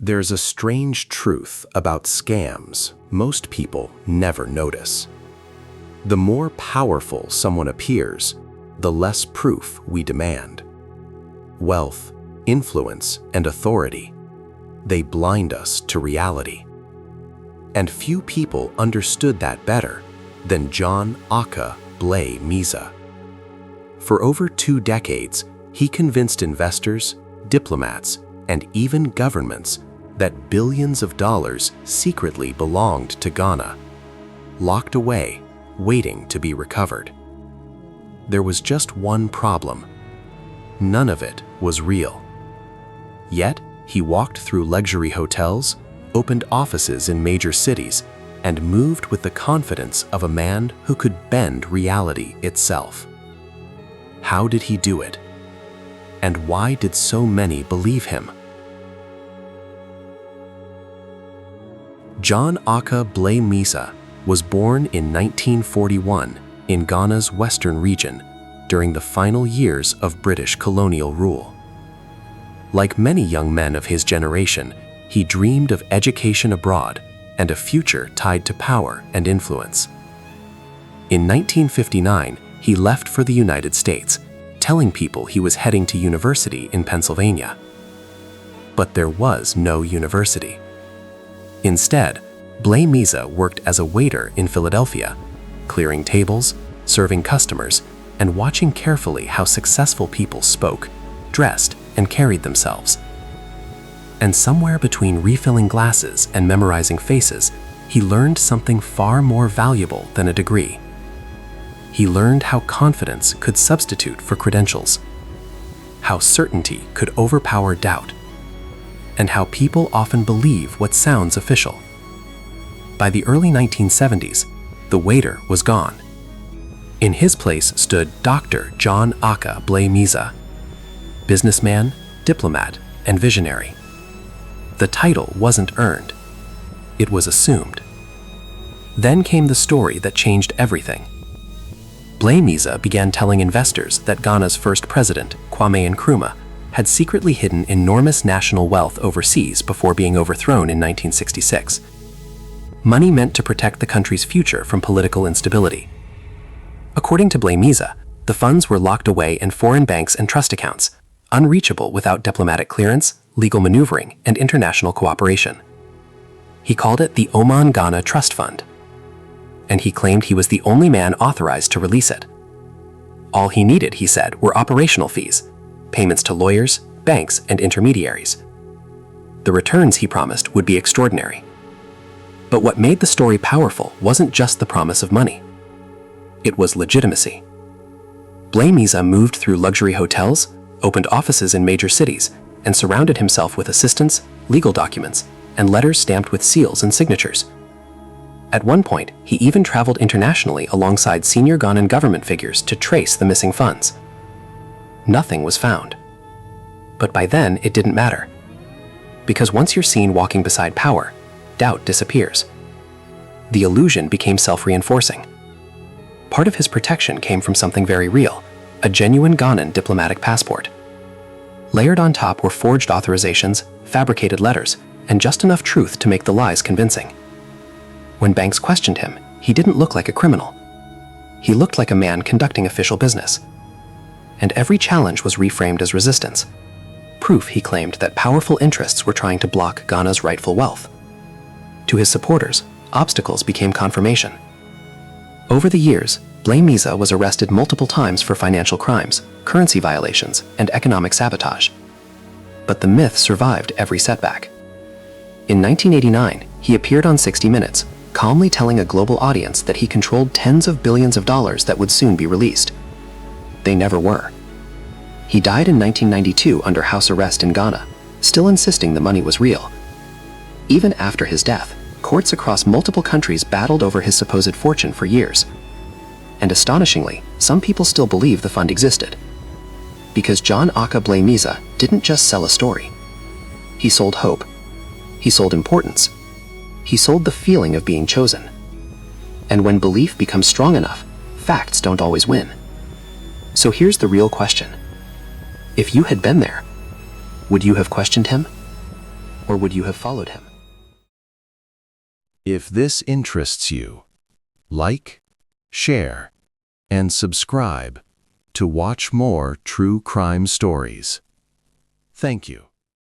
There's a strange truth about scams most people never notice. The more powerful someone appears, the less proof we demand. Wealth, influence, and authority, they blind us to reality. And few people understood that better than Ackah Blay-Miezah. For over 2 decades, he convinced investors, diplomats, and even governments that billions of dollars secretly belonged to Ghana, locked away, waiting to be recovered. There was just one problem. None of it was real. Yet, he walked through luxury hotels, opened offices in major cities, and moved with the confidence of a man who could bend reality itself. How did he do it? And why did so many believe him? Ackah Blay-Miezah was born in 1941 in Ghana's western region during the final years of British colonial rule. Like many young men of his generation, he dreamed of education abroad and a future tied to power and influence. In 1959, he left for the United States, telling people he was heading to university in Pennsylvania. But there was no university. Instead, Blay-Miezah worked as a waiter in Philadelphia, clearing tables, serving customers, and watching carefully how successful people spoke, dressed, and carried themselves. And somewhere between refilling glasses and memorizing faces, he learned something far more valuable than a degree. He learned how confidence could substitute for credentials, how certainty could overpower doubt, and how people often believe what sounds official. By the early 1970s, the waiter was gone. In his place stood Dr. Ackah Blay-Miezah, businessman, diplomat, and visionary. The title wasn't earned. It was assumed. Then came the story that changed everything. Blay-Miezah began telling investors that Ghana's first president, Kwame Nkrumah, had secretly hidden enormous national wealth overseas before being overthrown in 1966. Money meant to protect the country's future from political instability. According to Blay-Miezah, the funds were locked away in foreign banks and trust accounts, unreachable without diplomatic clearance, legal maneuvering, and international cooperation. He called it the Oman-Ghana Trust Fund, and he claimed he was the only man authorized to release it. All he needed, he said, were operational fees, payments to lawyers, banks, and intermediaries. The returns, he promised, would be extraordinary. But what made the story powerful wasn't just the promise of money. It was legitimacy. Blay-Miezah moved through luxury hotels, opened offices in major cities, and surrounded himself with assistants, legal documents, and letters stamped with seals and signatures. At one point, he even traveled internationally alongside senior Ghanaian government figures to trace the missing funds. Nothing was found. But by then, it didn't matter. Because once you're seen walking beside power, doubt disappears. The illusion became self-reinforcing. Part of his protection came from something very real, a genuine Ghanaian diplomatic passport. Layered on top were forged authorizations, fabricated letters, and just enough truth to make the lies convincing. When banks questioned him, he didn't look like a criminal. He looked like a man conducting official business. And every challenge was reframed as resistance. Proof, he claimed, that powerful interests were trying to block Ghana's rightful wealth. To his supporters, obstacles became confirmation. Over the years, Blay-Miezah was arrested multiple times for financial crimes, currency violations, and economic sabotage. But the myth survived every setback. In 1989, he appeared on 60 Minutes, calmly telling a global audience that he controlled tens of billions of dollars that would soon be released. They never were. He died in 1992 under house arrest in Ghana, still insisting the money was real. Even after his death, courts across multiple countries battled over his supposed fortune for years. And astonishingly, some people still believe the fund existed. Because Ackah Blay-Miezah didn't just sell a story. He sold hope. He sold importance. He sold the feeling of being chosen. And when belief becomes strong enough, facts don't always win. So here's the real question. If you had been there, would you have questioned him? or would you have followed him? If this interests you, like, share, and subscribe to watch more true crime stories. Thank you.